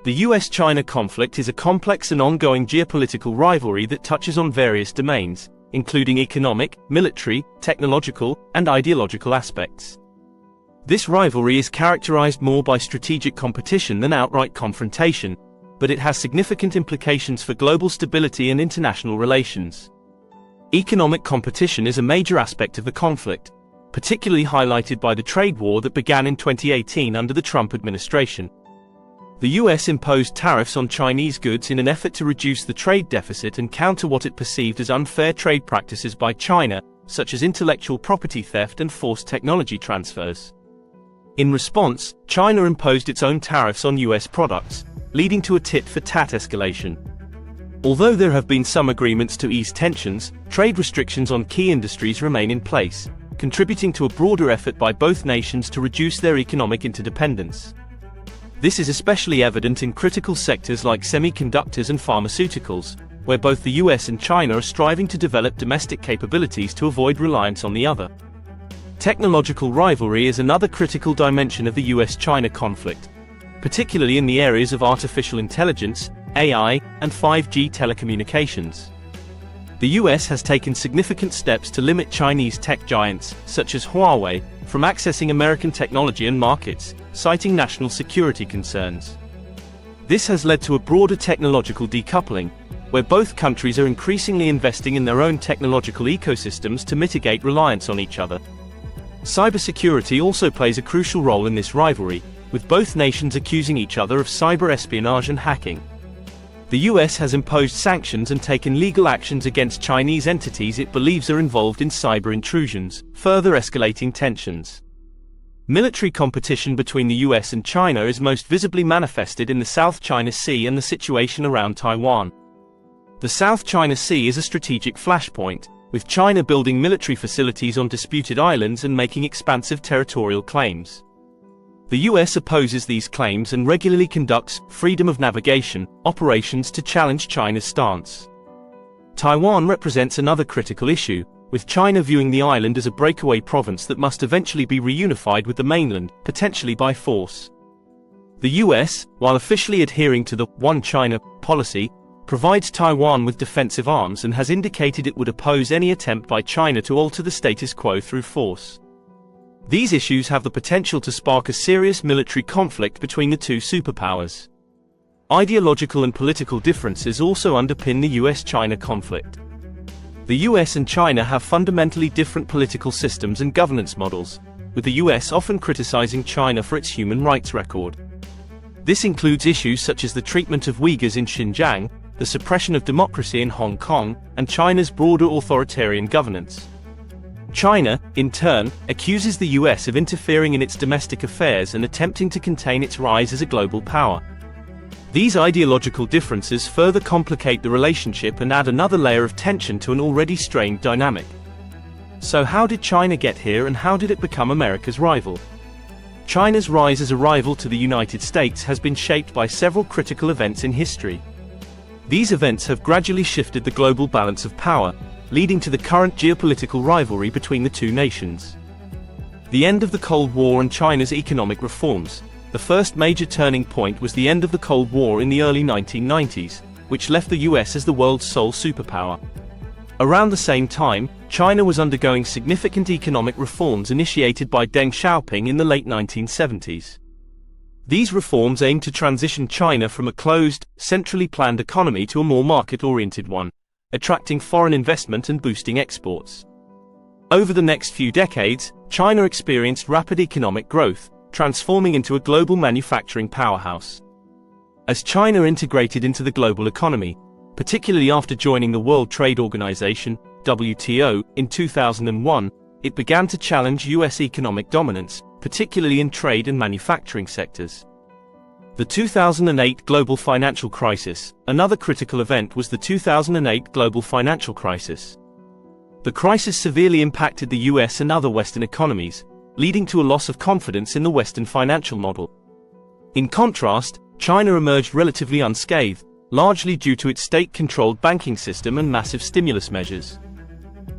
The US-China conflict is a complex and ongoing geopolitical rivalry that touches on various domains, including economic, military, technological, and ideological aspects. This rivalry is characterized more by strategic competition than outright confrontation, but it has significant implications for global stability and international relations. Economic competition is a major aspect of the conflict, particularly highlighted by the trade war that began in 2018 under the Trump administration. The US imposed tariffs on Chinese goods in an effort to reduce the trade deficit and counter what it perceived as unfair trade practices by China, such as intellectual property theft and forced technology transfers. In response, China imposed its own tariffs on US products, leading to a tit-for-tat escalation. Although there have been some agreements to ease tensions, trade restrictions on key industries remain in place, contributing to a broader effort by both nations to reduce their economic interdependence. This is especially evident in critical sectors like semiconductors and pharmaceuticals, where both the US and China are striving to develop domestic capabilities to avoid reliance on the other. Technological rivalry is another critical dimension of the US-China conflict, particularly in the areas of artificial intelligence, AI, and 5G telecommunications. The US has taken significant steps to limit Chinese tech giants, such as Huawei, from accessing American technology and markets, citing national security concerns. This has led to a broader technological decoupling, where both countries are increasingly investing in their own technological ecosystems to mitigate reliance on each other. Cybersecurity also plays a crucial role in this rivalry, with both nations accusing each other of cyber espionage and hacking. The US has imposed sanctions and taken legal actions against Chinese entities it believes are involved in cyber intrusions, further escalating tensions. Military competition between the US and China is most visibly manifested in the South China Sea and the situation around Taiwan. The South China Sea is a strategic flashpoint, with China building military facilities on disputed islands and making expansive territorial claims. The US opposes these claims and regularly conducts freedom of navigation operations to challenge China's stance. Taiwan represents another critical issue, with China viewing the island as a breakaway province that must eventually be reunified with the mainland, potentially by force. The US, while officially adhering to the One China policy, provides Taiwan with defensive arms and has indicated it would oppose any attempt by China to alter the status quo through force. These issues have the potential to spark a serious military conflict between the two superpowers. Ideological and political differences also underpin the US-China conflict. The US and China have fundamentally different political systems and governance models, with the US often criticizing China for its human rights record. This includes issues such as the treatment of Uyghurs in Xinjiang, the suppression of democracy in Hong Kong, and China's broader authoritarian governance. China, in turn, accuses the US of interfering in its domestic affairs and attempting to contain its rise as a global power. These ideological differences further complicate the relationship and add another layer of tension to an already strained dynamic. So how did China get here and how did it become America's rival? China's rise as a rival to the United States has been shaped by several critical events in history. These events have gradually shifted the global balance of power, leading to the current geopolitical rivalry between the two nations. The end of the Cold War and China's economic reforms. The first major turning point was the end of the Cold War in the early 1990s, which left the US as the world's sole superpower. Around the same time, China was undergoing significant economic reforms initiated by Deng Xiaoping in the late 1970s. These reforms aimed to transition China from a closed, centrally planned economy to a more market-oriented one, attracting foreign investment and boosting exports. Over the next few decades, China experienced rapid economic growth, transforming into a global manufacturing powerhouse. As China integrated into the global economy, particularly after joining the World Trade Organization, WTO, in 2001, it began to challenge US economic dominance, particularly in trade and manufacturing sectors. The 2008 global financial crisis. Another critical event was the 2008 global financial crisis. The crisis severely impacted the US and other Western economies, leading to a loss of confidence in the Western financial model. In contrast, China emerged relatively unscathed, largely due to its state-controlled banking system and massive stimulus measures.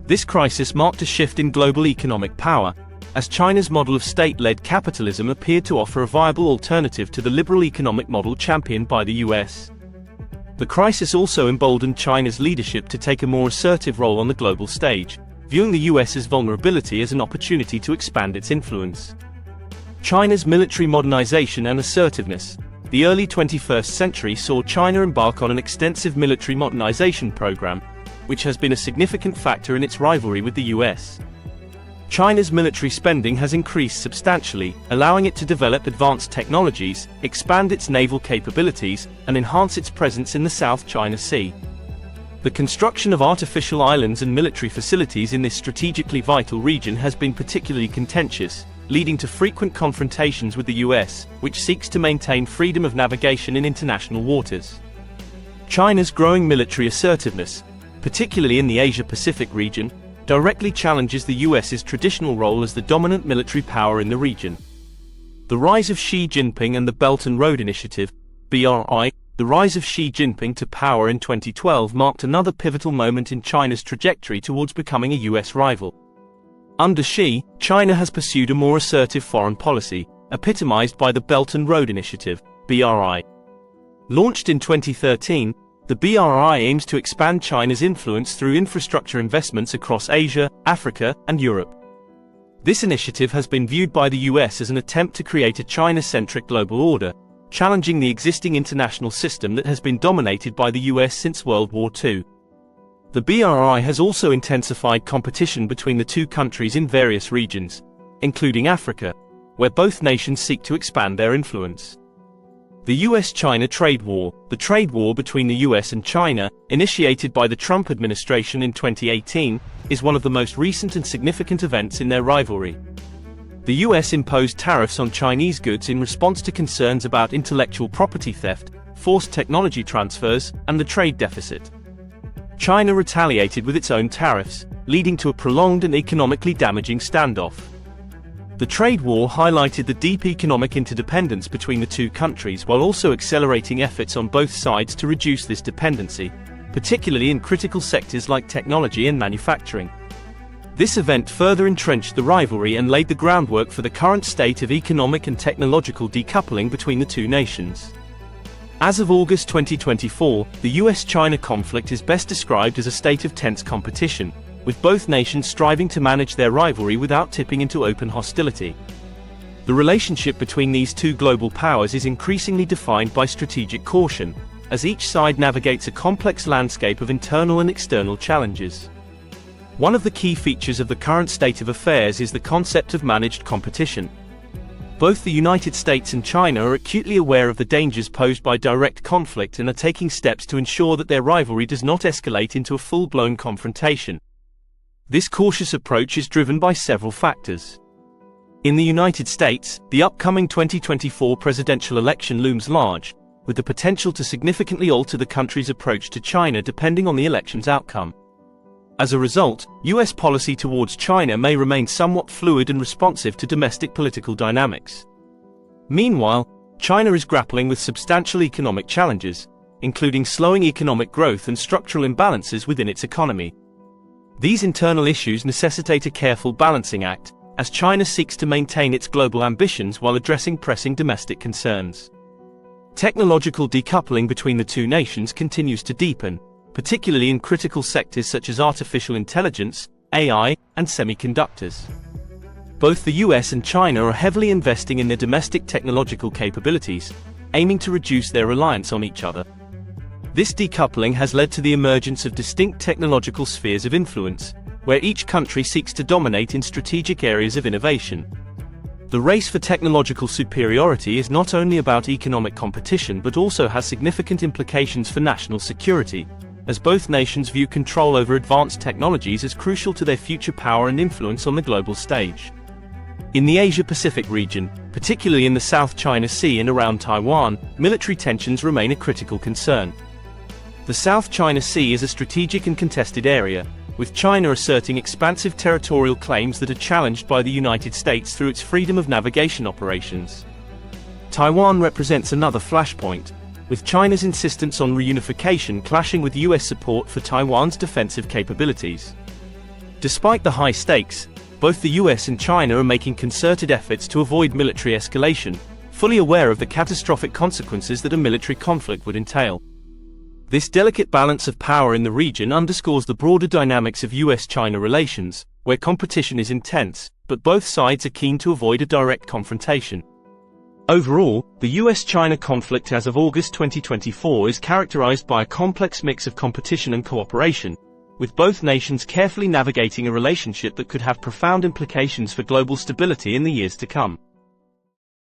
This crisis marked a shift in global economic power, as China's model of state-led capitalism appeared to offer a viable alternative to the liberal economic model championed by the US. The crisis also emboldened China's leadership to take a more assertive role on the global stage, viewing the US's vulnerability as an opportunity to expand its influence. China's military modernization and assertiveness. The early 21st century saw China embark on an extensive military modernization program, which has been a significant factor in its rivalry with the US. China's military spending has increased substantially, allowing it to develop advanced technologies, expand its naval capabilities, and enhance its presence in the South China Sea. The construction of artificial islands and military facilities in this strategically vital region has been particularly contentious, leading to frequent confrontations with the US, which seeks to maintain freedom of navigation in international waters. China's growing military assertiveness, particularly in the Asia-Pacific region, directly challenges the US's traditional role as the dominant military power in the region. The rise of Xi Jinping and the Belt and Road Initiative, BRI. The rise of Xi Jinping to power in 2012 marked another pivotal moment in China's trajectory towards becoming a US rival. Under Xi, China has pursued a more assertive foreign policy, epitomized by the Belt and Road Initiative, BRI. Launched in 2013, the BRI aims to expand China's influence through infrastructure investments across Asia, Africa, and Europe. This initiative has been viewed by the US as an attempt to create a China-centric global order, challenging the existing international system that has been dominated by the US since World War II. The BRI has also intensified competition between the two countries in various regions, including Africa, where both nations seek to expand their influence. The US-China trade war. The trade war between the US and China, initiated by the Trump administration in 2018, is one of the most recent and significant events in their rivalry. The US imposed tariffs on Chinese goods in response to concerns about intellectual property theft, forced technology transfers, and the trade deficit. China retaliated with its own tariffs, leading to a prolonged and economically damaging standoff. The trade war highlighted the deep economic interdependence between the two countries while also accelerating efforts on both sides to reduce this dependency, particularly in critical sectors like technology and manufacturing. This event further entrenched the rivalry and laid the groundwork for the current state of economic and technological decoupling between the two nations. As of August 2024, the US-China conflict is best described as a state of tense competition, with both nations striving to manage their rivalry without tipping into open hostility. The relationship between these two global powers is increasingly defined by strategic caution, as each side navigates a complex landscape of internal and external challenges. One of the key features of the current state of affairs is the concept of managed competition. Both the United States and China are acutely aware of the dangers posed by direct conflict and are taking steps to ensure that their rivalry does not escalate into a full-blown confrontation. This cautious approach is driven by several factors. In the United States, the upcoming 2024 presidential election looms large, with the potential to significantly alter the country's approach to China depending on the election's outcome. As a result, US policy towards China may remain somewhat fluid and responsive to domestic political dynamics. Meanwhile, China is grappling with substantial economic challenges, including slowing economic growth and structural imbalances within its economy. These internal issues necessitate a careful balancing act, as China seeks to maintain its global ambitions while addressing pressing domestic concerns. Technological decoupling between the two nations continues to deepen, particularly in critical sectors such as artificial intelligence, AI, and semiconductors. Both the US and China are heavily investing in their domestic technological capabilities, aiming to reduce their reliance on each other. This decoupling has led to the emergence of distinct technological spheres of influence, where each country seeks to dominate in strategic areas of innovation. The race for technological superiority is not only about economic competition but also has significant implications for national security, as both nations view control over advanced technologies as crucial to their future power and influence on the global stage. In the Asia-Pacific region, particularly in the South China Sea and around Taiwan, military tensions remain a critical concern. The South China Sea is a strategic and contested area, with China asserting expansive territorial claims that are challenged by the United States through its freedom of navigation operations. Taiwan represents another flashpoint, with China's insistence on reunification clashing with US support for Taiwan's defensive capabilities. Despite the high stakes, Both the US and China are making concerted efforts to avoid military escalation, fully aware of the catastrophic consequences that a military conflict would entail. This delicate balance of power in the region underscores the broader dynamics of US-China relations, where competition is intense, but both sides are keen to avoid a direct confrontation. Overall, the US-China conflict as of August 2024 is characterized by a complex mix of competition and cooperation, with both nations carefully navigating a relationship that could have profound implications for global stability in the years to come.